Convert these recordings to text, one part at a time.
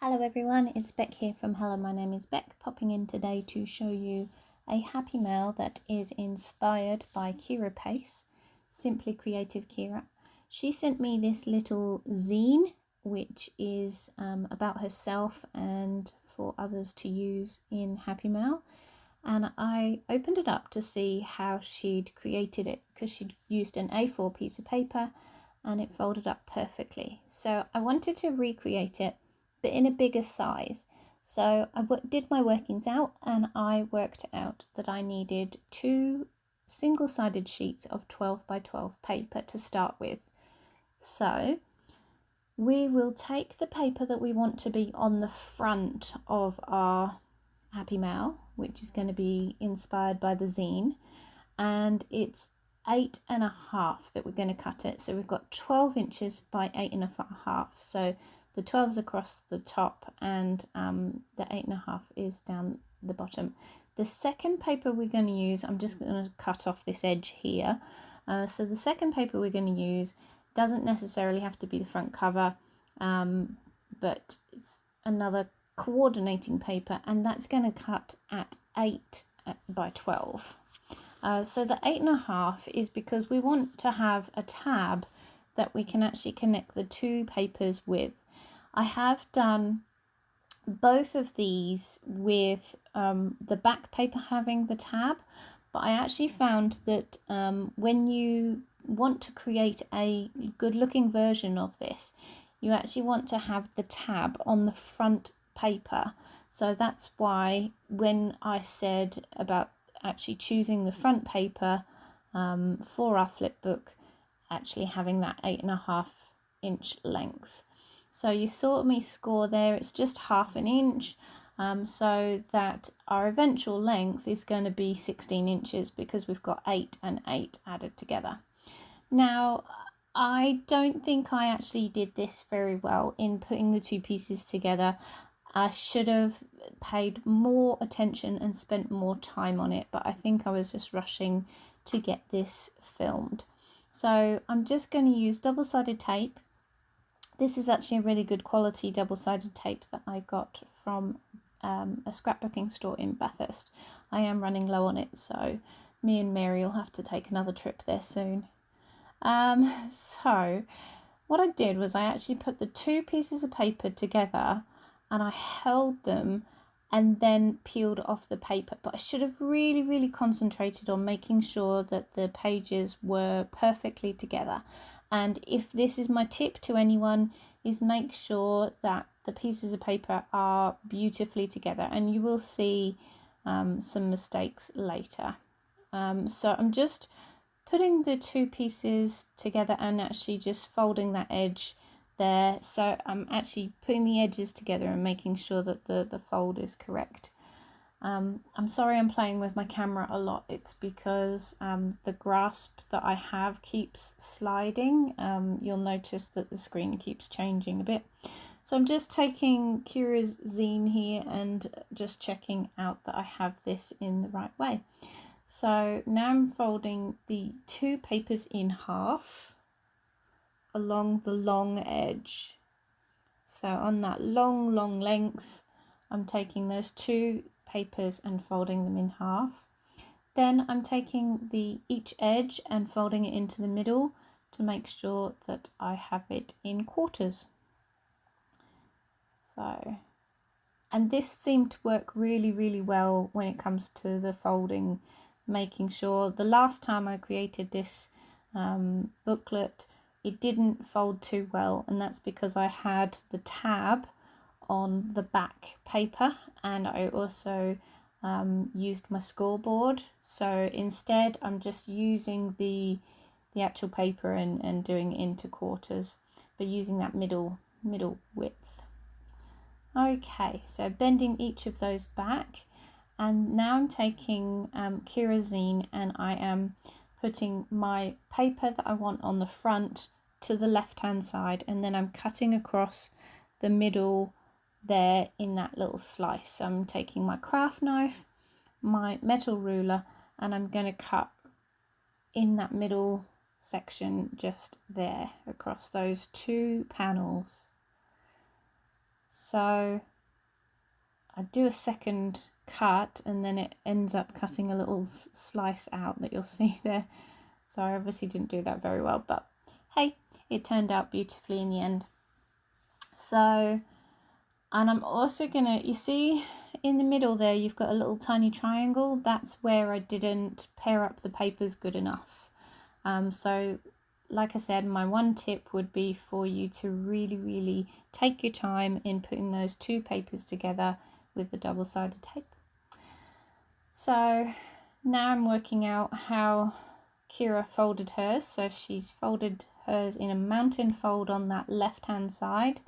Hello everyone, it's Beck here from Hello, my name is Beck, popping in today to show you a happy mail that is inspired by Kyra Pace, Simply Creative Kyra. She sent me this little zine which is about herself and for others to use in Happy Mail, and I opened it up to see how she'd created it because she'd used an A4 piece of paper and it folded up perfectly. So I wanted to recreate it but in a bigger size. So I did my workings out and I worked out that I needed 2 single-sided sheets of 12 by 12 paper to start with. So we will take the paper that we want to be on the front of our Happy Mail, which is going to be inspired by the zine, and it's 8.5 that we're going to cut it. So we've got 12 inches by 8.5. So the 12's across the top and the 8.5 is down the bottom. The second paper we're going to use, I'm just going to cut off this edge here. So the second paper we're going to use doesn't necessarily have to be the front cover, but it's another coordinating paper, and that's going to cut at 8 by 12. So the 8.5 is because we want to have a tab that we can actually connect the 2 papers with. I have done both of these with the back paper having the tab, but I actually found that when you want to create a good looking version of this, you actually want to have the tab on the front paper. So that's why when I said about actually choosing the front paper for our flipbook, actually having that 8.5 inch length. So you saw me score there, it's just ½ inch, so that our eventual length is going to be 16 inches because we've got 8 and 8 added together. Now, I don't think I actually did this very well in putting the 2 pieces together. I should have paid more attention and spent more time on it, but I think I was just rushing to get this filmed. So I'm just going to use double-sided tape. This is actually a really good quality double-sided tape that I got from a scrapbooking store in Bathurst. I am running low on it, so me and Mary will have to take another trip there soon. So what I did was I actually put the 2 pieces of paper together and I held them and then peeled off the paper, but I should have really concentrated on making sure that the pages were perfectly together. And if this is my tip to anyone, is make sure that the pieces of paper are beautifully together, and you will see some mistakes later. So I'm just putting the 2 pieces together and actually just folding that edge there. So I'm actually putting the edges together and making sure that the fold is correct. I'm sorry I'm playing with my camera a lot. It's because the grasp that I have keeps sliding. You'll notice that the screen keeps changing a bit. So I'm just taking Kyra's zine here and just checking out that I have this in the right way. So now I'm folding the 2 papers in half along the long edge. So on that long length, I'm taking those 2 papers and folding them in half. Then I'm taking each edge and folding it into the middle to make sure that I have it in quarters. So, and this seemed to work really well when it comes to the folding, making sure the last time I created this booklet, it didn't fold too well, and that's because I had the tab on the back paper and I also used my scoreboard. So instead I'm just using the actual paper and doing it into quarters, but using that middle width. Okay, so bending each of those back, and now I'm taking Kyra zine and I am putting my paper that I want on the front to the left hand side, and then I'm cutting across the middle there in that little slice. So I'm taking my craft knife, my metal ruler, and I'm going to cut in that middle section just there across those 2 panels. So I do a second cut and then it ends up cutting a little slice out that you'll see there. So I obviously didn't do that very well, but hey, it turned out beautifully in the end. So, and I'm also gonna, you see in the middle there, you've got a little tiny triangle. That's where I didn't pair up the papers good enough. So like I said, my one tip would be for you to really take your time in putting those two papers together with the double-sided tape. So now I'm working out how Kyra folded hers. So she's folded hers in a mountain fold on that left hand side,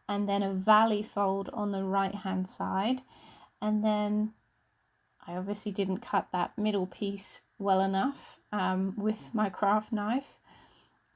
and then a valley fold on the right hand side, and then I obviously didn't cut that middle piece well enough with my craft knife.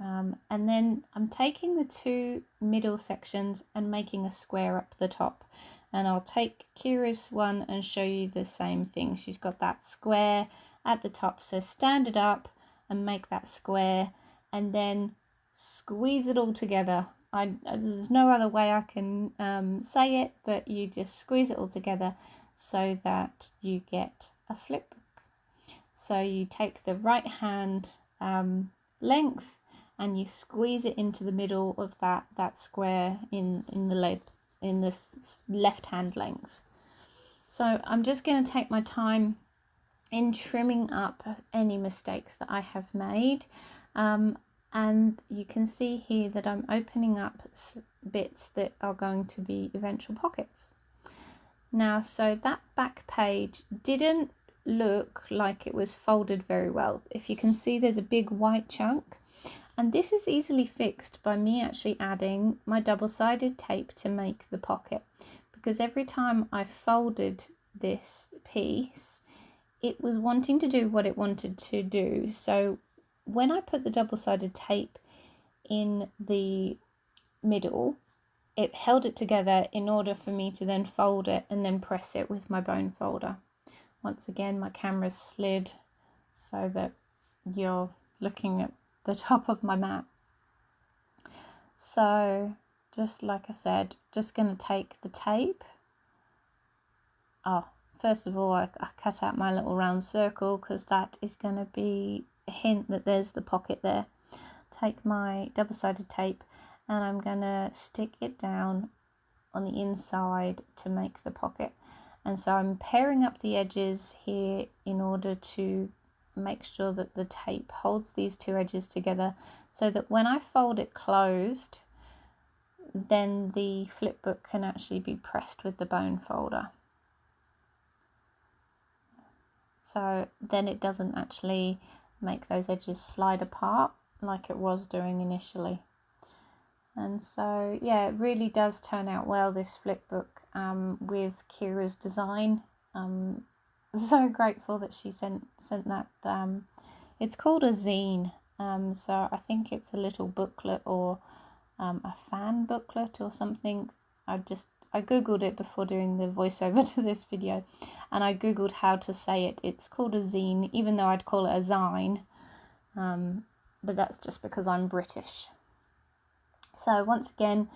And then I'm taking the two middle sections and making a square up the top. And I'll take Kyra's one and show you the same thing. She's got that square at the top. So stand it up and make that square and then squeeze it all together. There's no other way I can say it, but you just squeeze it all together so that you get a flip book. So you take the right hand length and you squeeze it into the middle of that square in this left hand length. So I'm just going to take my time in trimming up any mistakes that I have made, and you can see here that I'm opening up bits that are going to be eventual pockets. Now, so that back page didn't look like it was folded very well. If you can see, there's a big white chunk. And this is easily fixed by me actually adding my double-sided tape to make the pocket, because every time I folded this piece, it was wanting to do what it wanted to do. So when I put the double-sided tape in the middle, it held it together in order for me to then fold it and then press it with my bone folder. Once again, my camera's slid so that you're looking at the top of my mat. So just like I said, just going to take the tape. First of all, I cut out my little round circle because that is going to be a hint that there's the pocket there. Take my double-sided tape and I'm going to stick it down on the inside to make the pocket. And so I'm pairing up the edges here in order to make sure that the tape holds these two edges together so that when I fold it closed, then the flip book can actually be pressed with the bone folder. So then it doesn't actually make those edges slide apart like it was doing initially. And so yeah, it really does turn out well, this flip book with Kyra's design. So grateful that she sent that. It's called a zine, so I think it's a little booklet or a fan booklet or something. I googled it before doing the voiceover to this video, and I googled how to say it. It's called a zine, even though I'd call it a zine, but that's just because I'm British. So once again,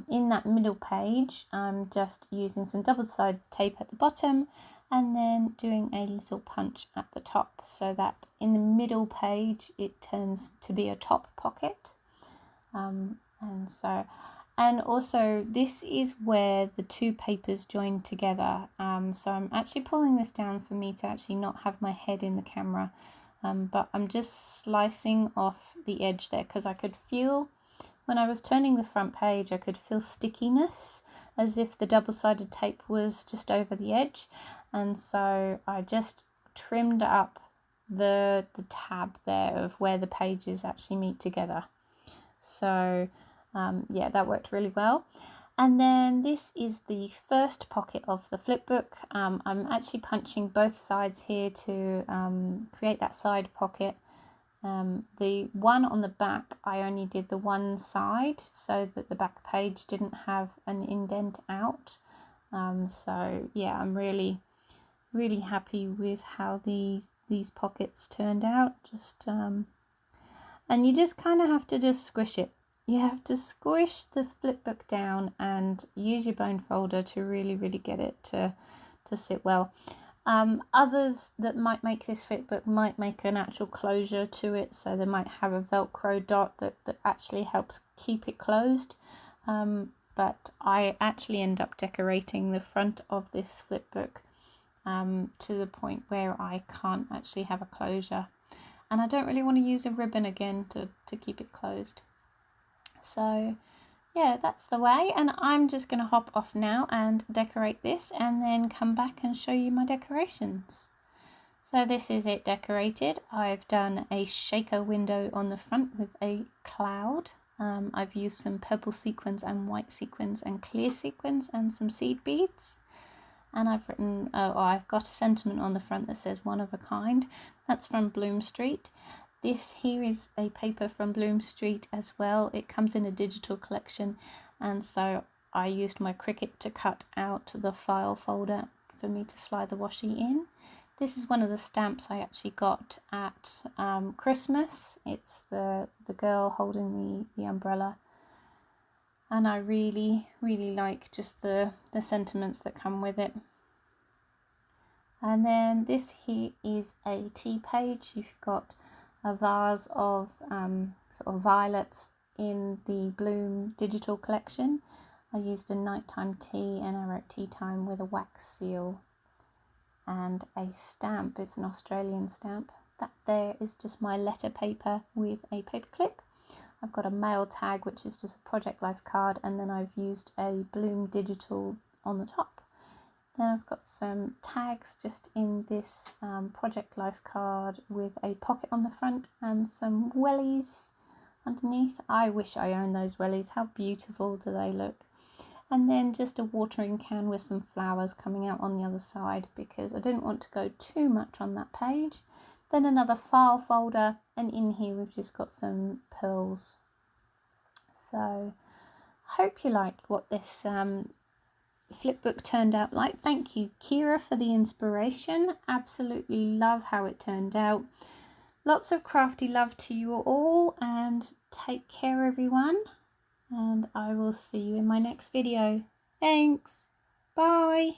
in that middle page, I'm just using some double-sided tape at the bottom and then doing a little punch at the top so that in the middle page it turns to be a top pocket. And also this is where the two papers join together. So I'm actually pulling this down for me to actually not have my head in the camera, but I'm just slicing off the edge there because I could feel, when I was turning the front page, I could feel stickiness as if the double-sided tape was just over the edge. And so I just trimmed up the tab there of where the pages actually meet together. So yeah, that worked really well. And then this is the first pocket of the flip book. I'm actually punching both sides here to create that side pocket. The one on the back, I only did the one side so that the back page didn't have an indent out. So yeah, I'm really happy with how these pockets turned out. And you just kind of have to just squish it. you have to squish the flipbook down and use your bone folder to really get it to sit well. Others that might make this flipbook might make an actual closure to it, so they might have a Velcro dot that actually helps keep it closed. But I actually end up decorating the front of this flipbook to the point where I can't actually have a closure, and I don't really want to use a ribbon again to keep it closed. So yeah, that's the way, and I'm just going to hop off now and decorate this and then come back and show you my decorations. So this is it decorated. I've done a shaker window on the front with a cloud. I've used some purple sequins and white sequins and clear sequins and some seed beads. And I've written, I've got a sentiment on the front that says one of a kind. That's from Bloom Street. This here is a paper from Bloom Street as well. It comes in a digital collection, and so I used my Cricut to cut out the file folder for me to slide the washi in. This is one of the stamps I actually got at Christmas. It's the girl holding the umbrella, and I really like just the sentiments that come with it. And then this here is a tea page. You've got a vase of sort of violets in the Bloom digital collection. I used a nighttime tea and I wrote tea time with a wax seal and a stamp. It's an Australian stamp. That there is just my letter paper with a paper clip. I've got a mail tag, which is just a Project Life card, and then I've used a Bloom digital on the top. Then I've got some tags just in this Project Life card with a pocket on the front and some wellies underneath. I wish I owned those wellies. How beautiful do they look? And then just a watering can with some flowers coming out on the other side because I didn't want to go too much on that page. Then another file folder, and in here we've just got some pearls. So I hope you like what this flipbook turned out like. Thank you, Kyra, for the inspiration. Absolutely love how it turned out. Lots of crafty love to you all, and take care, everyone, and I will see you in my next video. Thanks. Bye.